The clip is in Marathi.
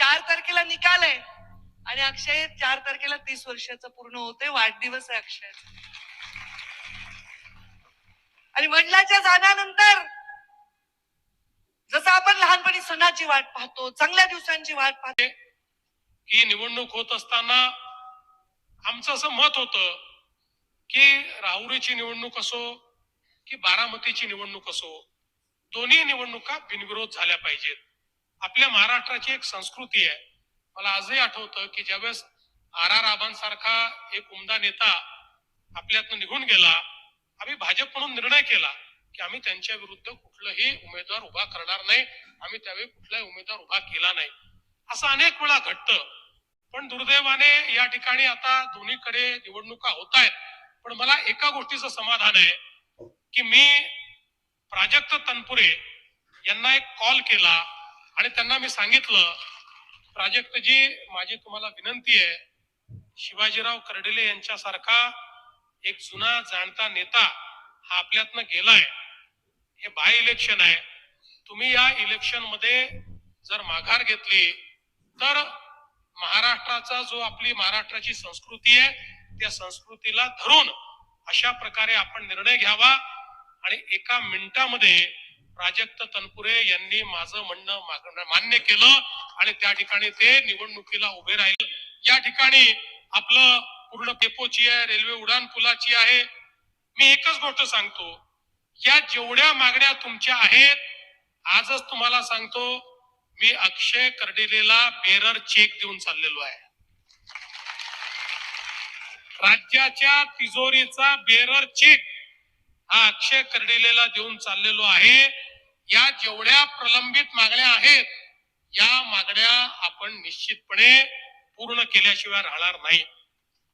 4 तारखेला निकाल आहे आणि अक्षय 4 तारखेला 30 वर्षाचं पूर्ण होते. वाढदिवस आहे अक्षयचा. आणि वडिलांच्या जाण्यानंतर जसं आपण लहानपणी सणाची वाट पाहतो, चांगल्या दिवसांची वाट पाहतो, ही निवडणूक होत असताना आमचं असं मत होतं की राहुरीची निवडणूक असो की बारामतीची निवडणूक असो, दोन्ही निवडणुका बिनविरोध झाल्या पाहिजेत. आपल्या महाराष्ट्राची एक संस्कृती आहे. मला आजही आठवतं की ज्यावेळेस आर आबांसारखा एक उमदा नेता आपल्यातनं निघून गेला, आम्ही भाजप म्हणून निर्णय केला की आम्ही त्यांच्या विरुद्ध कुठलाही उमेदवार उभा करणार नाही. आम्ही त्यावेळी कुठलाही उमेदवार उभा केला नाही. असं अनेक वेळा घडतं. पण दुर्दैवाने या ठिकाणी आता दोन्हीकडे निवडणुका होत आहेत. पण मला एका गोष्टीचं समाधान आहे की मी प्राजक्त तनपुरे यांना एक कॉल केला आणि त्यांना मी सांगितलं, प्राजक्तजी, माझी तुम्हाला विनंती आहे, शिवाजीराव कर्डिले यांच्यासारखा एक जुना जाणता नेता हा आपल्यातनं गेलाय. हे बाय इलेक्शन आहे. तुम्ही या इलेक्शन मध्ये जर माघार घेतली तर महाराष्ट्राचा जो आपली महाराष्ट्राची संस्कृती आहे त्या संस्कृतीला धरून अशा प्रकारे आपण निर्णय घ्यावा. आणि एका मिनिटामध्ये प्राजक्त तनपुरे यांनी माझं म्हणणं मान्य केलं आणि त्या ठिकाणी ते निवडणुकीला उभे राहिले. या ठिकाणी आपलं पूर्ण डेपोची आहे, रेल्वे उड्डाण पुलाची आहे. मी एकच गोष्ट सांगतो, या जेवढ्या मागण्या तुमच्या आहेत, आजच तुम्हाला सांगतो, मी अक्षय कर्डिलेला बेरर चेक देऊन चाललेलो आहे. राज्याच्या तिजोरीचा बेरर चेक हा अक्षय कर्डिलेला देऊन चाललेलो आहे. या जेवढ्या प्रलंबित मागण्या आहेत, या मागण्या आपण निश्चितपणे पूर्ण केल्याशिवाय राहणार नाही.